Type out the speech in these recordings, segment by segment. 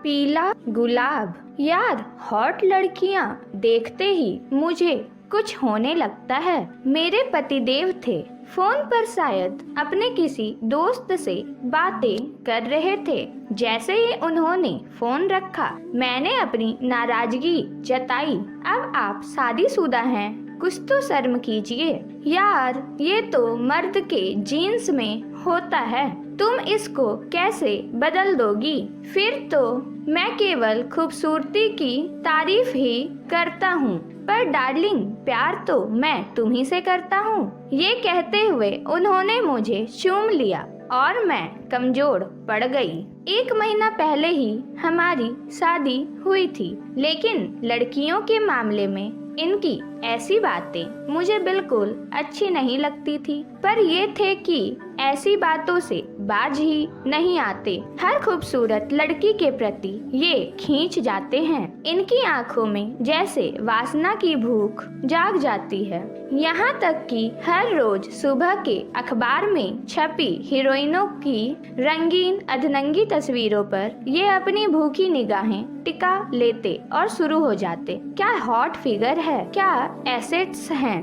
पीला गुलाब। यार, हॉट लड़कियां देखते ही मुझे कुछ होने लगता है। मेरे पतिदेव थे, फोन पर शायद अपने किसी दोस्त से बातें कर रहे थे। जैसे ही उन्होंने फोन रखा, मैंने अपनी नाराजगी जताई। अब आप शादीशुदा हैं, कुछ तो शर्म कीजिए। यार, ये तो मर्द के जीन्स में होता है, तुम इसको कैसे बदल दोगी? फिर तो मैं केवल खूबसूरती की तारीफ ही करता हूँ, पर डार्लिंग, प्यार तो मैं तुम्ही से करता हूँ। ये कहते हुए उन्होंने मुझे चूम लिया और मैं कमजोर पड़ गई। 1 महीना पहले ही हमारी शादी हुई थी, लेकिन लड़कियों के मामले में इनकी ऐसी बातें मुझे बिल्कुल अच्छी नहीं लगती थी। पर ये थे कि ऐसी बातों से बाज ही नहीं आते। हर खूबसूरत लड़की के प्रति ये खींच जाते हैं। इनकी आंखों में जैसे वासना की भूख जाग जाती है। यहाँ तक कि हर रोज सुबह के अखबार में छपी हीरोइनों की रंगीन अधनंगी तस्वीरों पर ये अपनी भूखी निगाहें टिका लेते और शुरू हो जाते। क्या हॉट फिगर है, क्या एसेट्स हैं।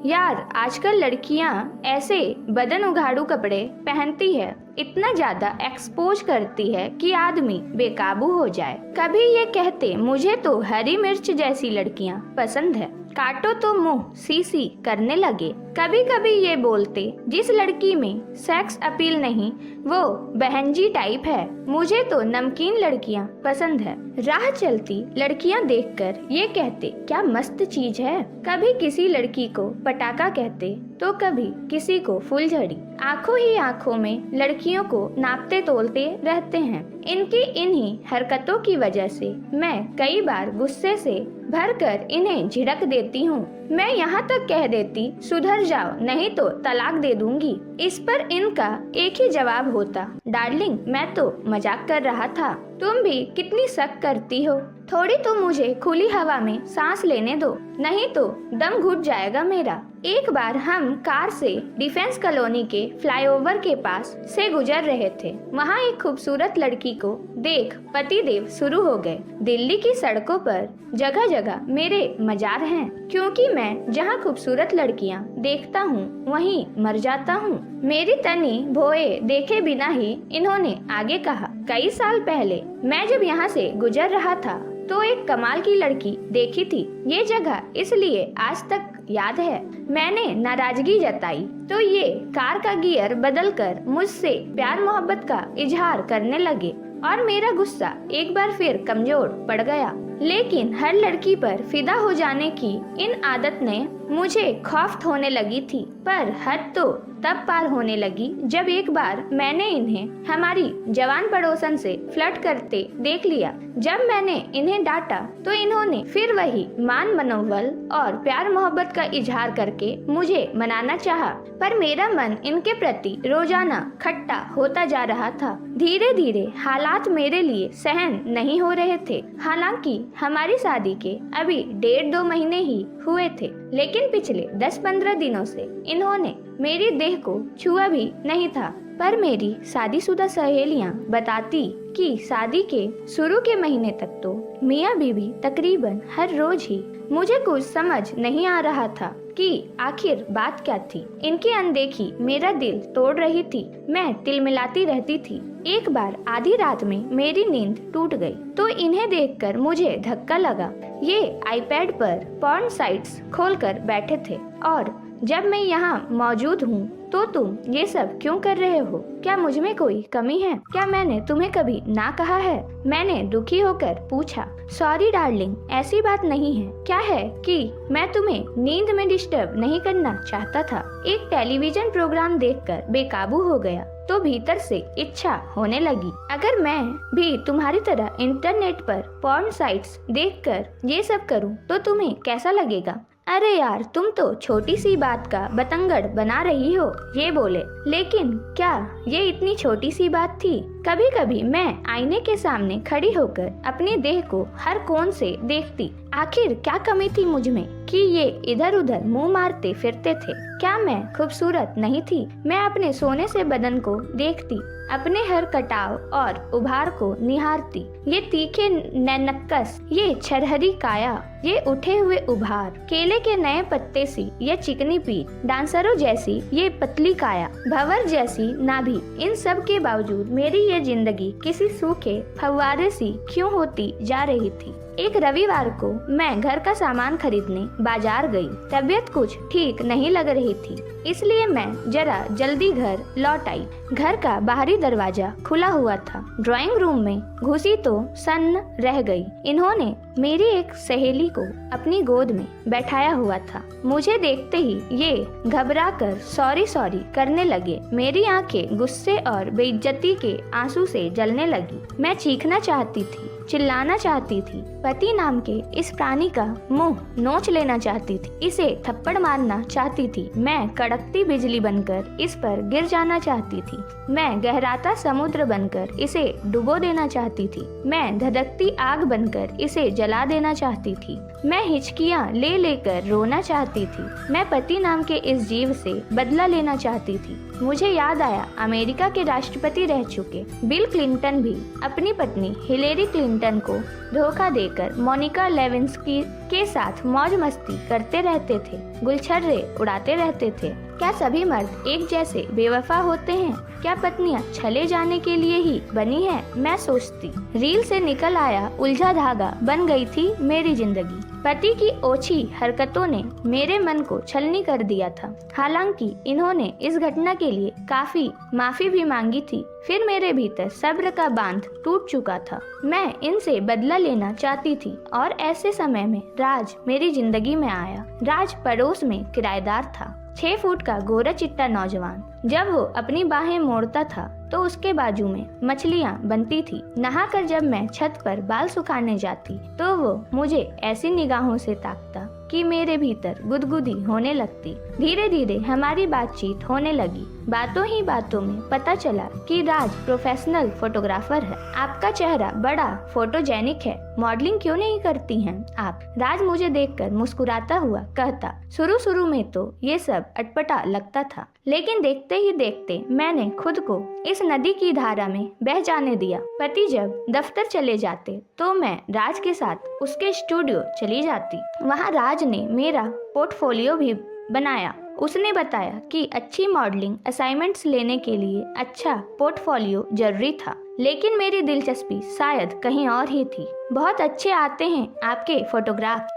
यार, आजकल लड़कियां ऐसे बदन उघाड़ू कपड़े पहनती है, इतना ज्यादा एक्सपोज करती है कि आदमी बेकाबू हो जाए। कभी ये कहते मुझे तो हरी मिर्च जैसी लड़कियां पसंद है, काटो तो मुंह सी सी करने लगे। कभी कभी ये बोलते जिस लड़की में सेक्स अपील नहीं वो बहनजी टाइप है, मुझे तो नमकीन लड़कियां पसंद है। राह चलती लड़कियां देखकर ये कहते क्या मस्त चीज है। कभी किसी लड़की को पटाखा कहते तो कभी किसी को फुलझड़ी। आंखों ही आंखों में लड़कियों को नापते तोलते रहते हैं। इनकी इन्हीं हरकतों की वजह से मैं कई बार गुस्से से भरकर इन्हें झिड़क देती हूँ। मैं यहाँ तक कह देती सुधर जाओ, नहीं तो तलाक दे दूंगी। इस पर इनका एक ही जवाब होता, डार्लिंग, मैं तो मजाक कर रहा था, तुम भी कितनी शक करती हो। थोड़ी तो मुझे खुली हवा में सांस लेने दो, नहीं तो दम घुट जाएगा मेरा। एक बार हम कार से डिफेंस कॉलोनी के फ्लाईओवर के पास से गुजर रहे थे। वहाँ एक खूबसूरत लड़की को देख पतिदेव शुरू हो गए। दिल्ली की सड़कों पर जगह जगह मेरे मजार हैं, क्योंकि मैं जहाँ खूबसूरत लड़कियाँ देखता हूँ वहीं मर जाता हूँ। मेरी तनी भोए देखे बिना ही इन्होंने आगे कहा, कई साल पहले मैं जब यहाँ से गुजर रहा था तो एक कमाल की लड़की देखी थी। ये जगह इसलिए आज तक याद है। मैंने नाराजगी जताई तो ये कार का गियर बदलकर मुझसे प्यार मोहब्बत का इजहार करने लगे और मेरा गुस्सा एक बार फिर कमजोर पड़ गया। लेकिन हर लड़की पर फिदा हो जाने की इन आदत ने मुझे खौफ होने लगी थी। पर हद तो तब पार होने लगी जब एक बार मैंने इन्हें हमारी जवान पड़ोसन से फ्लर्ट करते देख लिया। जब मैंने इन्हें डांटा तो इन्होंने फिर वही मान मनोबल और प्यार मोहब्बत का इजहार करके मुझे मनाना चाहा, पर मेरा मन इनके प्रति रोजाना खट्टा होता जा रहा था। धीरे धीरे हालात मेरे लिए सहन नहीं हो रहे थे। हालांकि हमारी शादी के अभी 1.5-2 महीने ही हुए थे, लेकिन पिछले 10-15 दिनों से इन्होंने मेरी देह को छुआ भी नहीं था। पर मेरी शादीशुदा सहेलियां बताती कि शादी के शुरू के महीने तक तो मियाँ बीवी तकरीबन हर रोज ही। मुझे कुछ समझ नहीं आ रहा था कि आखिर बात क्या थी। इनकी अनदेखी मेरा दिल तोड़ रही थी। मैं तिलमिलाती रहती थी। एक बार आधी रात में मेरी नींद टूट गई तो इन्हें देखकर मुझे धक्का लगा। ये आईपैड पर पॉर्न साइट्स खोलकर बैठे थे और जब मैं यहाँ मौजूद हूँ तो तुम ये सब क्यों कर रहे हो? क्या मुझ में कोई कमी है? क्या मैंने तुम्हें कभी ना कहा है? मैंने दुखी होकर पूछा। सॉरी डार्लिंग, ऐसी बात नहीं है। क्या है कि मैं तुम्हें नींद में डिस्टर्ब नहीं करना चाहता था। एक टेलीविजन प्रोग्राम देखकर बेकाबू हो गया तो भीतर से इच्छा होने लगी, अगर मैं भी तुम्हारी तरह इंटरनेट पर पॉर्न साइट्स देखकर ये सब करूं तो तुम्हें कैसा लगेगा? अरे यार, तुम तो छोटी सी बात का बतंगड़ बना रही हो, ये बोले। लेकिन क्या ये इतनी छोटी सी बात थी? कभी कभी मैं आईने के सामने खड़ी होकर अपनी देह को हर कोण से देखती। आखिर क्या कमी थी मुझ में कि ये इधर उधर मुंह मारते फिरते थे? क्या मैं खूबसूरत नहीं थी? मैं अपने सोने से बदन को देखती, अपने हर कटाव और उभार को निहारती। ये तीखे नैनक्कस, ये छरहरी काया, ये उठे हुए उभार, केले के नए पत्ते सी ये चिकनी पीठ, डांसरों जैसी ये पतली काया, भंवर जैसी नाभि, इन सब के बावजूद मेरी ये जिंदगी किसी सूखे फव्वारे सी क्यों होती जा रही थी। एक रविवार को मैं घर का सामान खरीदने बाजार गई। तबीयत कुछ ठीक नहीं लग रही थी, इसलिए मैं जरा जल्दी घर लौट आई। घर का बाहरी दरवाजा खुला हुआ था। ड्राइंग रूम में घुसी तो सन्न रह गई। इन्होंने मेरी एक सहेली को अपनी गोद में बैठाया हुआ था। मुझे देखते ही ये घबरा कर सॉरी सॉरी करने लगे। मेरी आंखें गुस्से और बेइज्जती के आंसू से जलने लगी। मैं चीखना चाहती थी, चिल्लाना चाहती थी, पति नाम के इस प्राणी का मुंह नोच लेना चाहती थी, इसे थप्पड़ मारना चाहती थी। मैं कड़कती बिजली बनकर इस पर गिर जाना चाहती थी। मैं गहराता समुद्र बनकर इसे डुबो देना चाहती थी। मैं धधकती आग बनकर इसे जला देना चाहती थी। मैं हिचकियां ले लेकर रोना चाहती थी। मैं पति नाम के इस जीव से बदला लेना चाहती थी। मुझे याद आया, अमेरिका के राष्ट्रपति रह चुके बिल क्लिंटन भी अपनी पत्नी हिलेरी क्लिंटन को धोखा देकर मोनिका लेविंस्की के साथ मौज मस्ती करते रहते थे, गुलछर्रे उड़ाते रहते थे। क्या सभी मर्द एक जैसे बेवफा होते हैं? क्या पत्नियां छले जाने के लिए ही बनी है? मैं सोचती। रील से निकल आया उलझा धागा बन गई थी मेरी जिंदगी। पति की ओछी हरकतों ने मेरे मन को छलनी कर दिया था। हालांकि इन्होंने इस घटना के लिए काफी माफी भी मांगी थी। फिर मेरे भीतर सब्र का बांध टूट चुका था। मैं इनसे बदला लेना चाहती थी और ऐसे समय में राज मेरी जिंदगी में आया। राज पड़ोस में किराएदार था, 6 फुट का गोरा चिट्टा नौजवान। जब वो अपनी बाहें मोड़ता था तो उसके बाजू में मछलियाँ बनती थी। नहाकर जब मैं छत पर बाल सुखाने जाती तो वो मुझे ऐसी निगाहों से ताकता कि मेरे भीतर गुदगुदी होने लगती। धीरे धीरे हमारी बातचीत होने लगी। बातों ही बातों में पता चला कि राज प्रोफेशनल फोटोग्राफर है। आपका चेहरा बड़ा फोटोजेनिक है, मॉडलिंग क्यों नहीं करती हैं आप? राज मुझे देखकर मुस्कुराता हुआ कहता। शुरू में तो ये सब अटपटा लगता था, लेकिन देखते ही देखते मैंने खुद को इस नदी की धारा में बह जाने दिया। पति जब दफ्तर चले जाते तो मैं राज के साथ उसके स्टूडियो चली जाती। वहाँ राज ने मेरा पोर्टफोलियो भी बनाया। उसने बताया कि अच्छी मॉडलिंग असाइनमेंट्स लेने के लिए अच्छा पोर्टफोलियो जरूरी था, लेकिन मेरी दिलचस्पी शायद कहीं और ही थी। बहुत अच्छे आते हैं आपके फोटोग्राफ,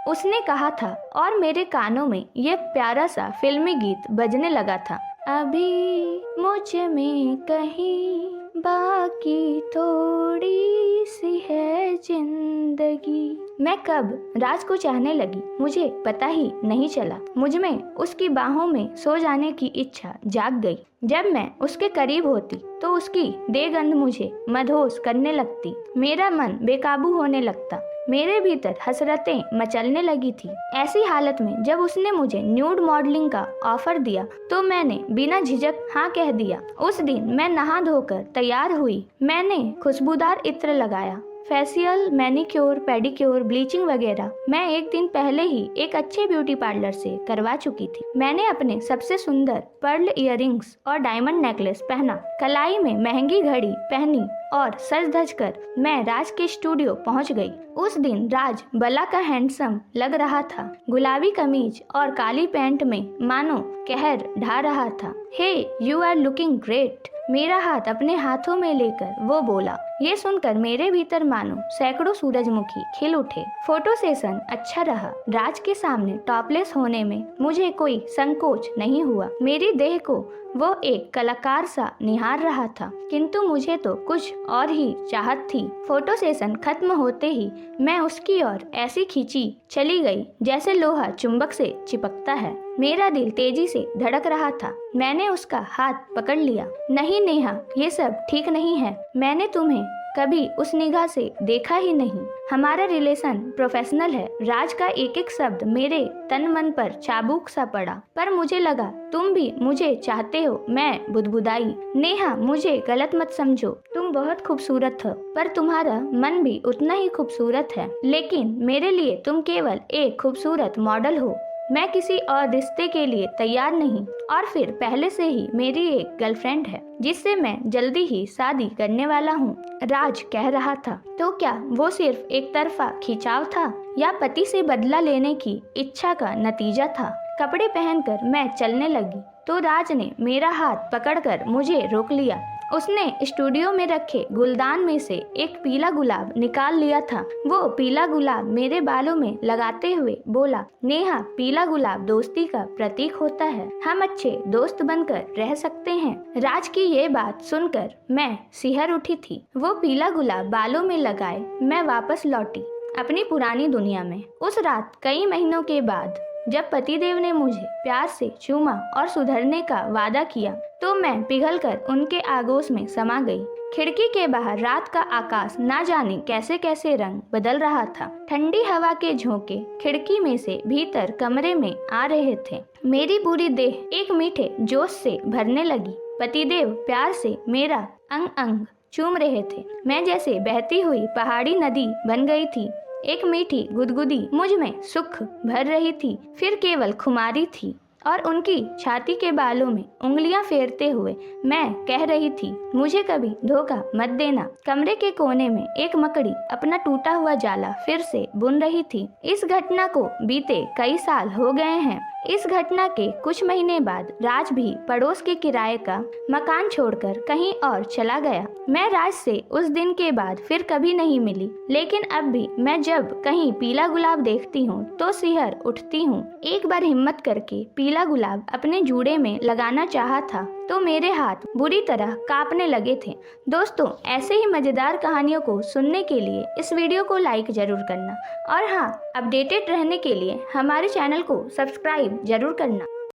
उसने कहा था और मेरे कानों में ये प्यारा सा फिल्मी गीत बजने लगा था। अभी मुझ में कहीं बाकी थोड़ी सी है जिंदगी। मैं कब राज को चाहने लगी मुझे पता ही नहीं चला। मुझ में उसकी बाहों में सो जाने की इच्छा जाग गई। जब मैं उसके करीब होती तो उसकी देहगंध मुझे मदहोश करने लगती। मेरा मन बेकाबू होने लगता। मेरे भीतर हसरतें मचलने लगी थी। ऐसी हालत में जब उसने मुझे न्यूड मॉडलिंग का ऑफर दिया तो मैंने बिना झिझक हाँ कह दिया। उस दिन मैं नहा धोकर तैयार हुई। मैंने खुशबूदार इत्र लगाया, फेशियल, मैनिक्योर, पेडिक्योर, ब्लीचिंग वगैरह मैं एक दिन पहले ही एक अच्छे ब्यूटी पार्लर से करवा चुकी थी। मैंने अपने सबसे सुंदर पर्ल इयररिंग्स और डायमंड नेकलेस पहना, कलाई में महंगी घड़ी पहनी और सज धज कर मैं राज के स्टूडियो पहुंच गई। उस दिन राज बला का हैंडसम लग रहा था। गुलाबी कमीज और काली पैंट में मानो कहर ढा रहा था। हे, यू आर लुकिंग ग्रेट। मेरा हाथ अपने हाथों में लेकर वो बोला। ये सुनकर मेरे भीतर मानो सैकड़ों सूरजमुखी खिल उठे। फोटो सेशन अच्छा रहा। राज के सामने टॉपलेस होने में मुझे कोई संकोच नहीं हुआ। मेरी देह को वो एक कलाकार सा निहार रहा था, किंतु मुझे तो कुछ और ही चाहत थी। फोटो सेशन खत्म होते ही मैं उसकी ओर ऐसी खींची चली गई जैसे लोहा चुंबक से चिपकता है। मेरा दिल तेजी से धड़क रहा था। मैंने उसका हाथ पकड़ लिया। नहीं नेहा, ये सब ठीक नहीं है। मैंने तुम्हें कभी उस निगाह से देखा ही नहीं। हमारा रिलेशन प्रोफेशनल है। राज का एक एक शब्द मेरे तन मन पर चाबुक सा पड़ा, पर मुझे लगा तुम भी मुझे चाहते हो। मैं बुदबुदाई, नेहा मुझे गलत मत समझो, तुम बहुत खूबसूरत हो, पर तुम्हारा मन भी उतना ही खूबसूरत है। लेकिन मेरे लिए तुम केवल एक खूबसूरत मॉडल हो। मैं किसी और रिश्ते के लिए तैयार नहीं, और फिर पहले से ही मेरी एक गर्लफ्रेंड है जिससे मैं जल्दी ही शादी करने वाला हूँ, राज कह रहा था। तो क्या वो सिर्फ एक तरफा खिंचाव था या पति से बदला लेने की इच्छा का नतीजा था? कपड़े पहनकर मैं चलने लगी तो राज ने मेरा हाथ पकड़कर मुझे रोक लिया। उसने स्टूडियो में रखे गुलदान में से एक पीला गुलाब निकाल लिया था। वो पीला गुलाब मेरे बालों में लगाते हुए बोला, नेहा, पीला गुलाब दोस्ती का प्रतीक होता है, हम अच्छे दोस्त बनकर रह सकते हैं। राज की ये बात सुनकर मैं सिहर उठी थी। वो पीला गुलाब बालों में लगाए मैं वापस लौटी अपनी पुरानी दुनिया में। उस रात कई महीनों के बाद जब पतिदेव ने मुझे प्यार से चूमा और सुधरने का वादा किया तो मैं पिघलकर उनके आगोश में समा गई। खिड़की के बाहर रात का आकाश ना जाने कैसे कैसे रंग बदल रहा था। ठंडी हवा के झोंके खिड़की में से भीतर कमरे में आ रहे थे। मेरी पूरी देह एक मीठे जोश से भरने लगी। पतिदेव प्यार से मेरा अंग अंग चूम रहे थे। मैं जैसे बहती हुई पहाड़ी नदी बन गई थी। एक मीठी गुदगुदी मुझ में सुख भर रही थी, फिर केवल खुमारी थी, और उनकी छाती के बालों में उंगलियां फेरते हुए मैं कह रही थी, मुझे कभी धोखा मत देना। कमरे के कोने में एक मकड़ी अपना टूटा हुआ जाला फिर से बुन रही थी। इस घटना को बीते कई साल हो गए हैं। इस घटना के कुछ महीने बाद राज भी पड़ोस के किराए का मकान छोड़कर कहीं और चला गया। मैं राज से उस दिन के बाद फिर कभी नहीं मिली, लेकिन अब भी मैं जब कहीं पीला गुलाब देखती हूँ तो सिहर उठती हूँ। एक बार हिम्मत करके पीला गुलाब अपने जूड़े में लगाना चाहा था तो मेरे हाथ बुरी तरह कांपने लगे थे। दोस्तों, ऐसे ही मजेदार कहानियों को सुनने के लिए इस वीडियो को लाइक जरूर करना, और हाँ, अपडेटेड रहने के लिए हमारे चैनल को सब्सक्राइब जरूर करना।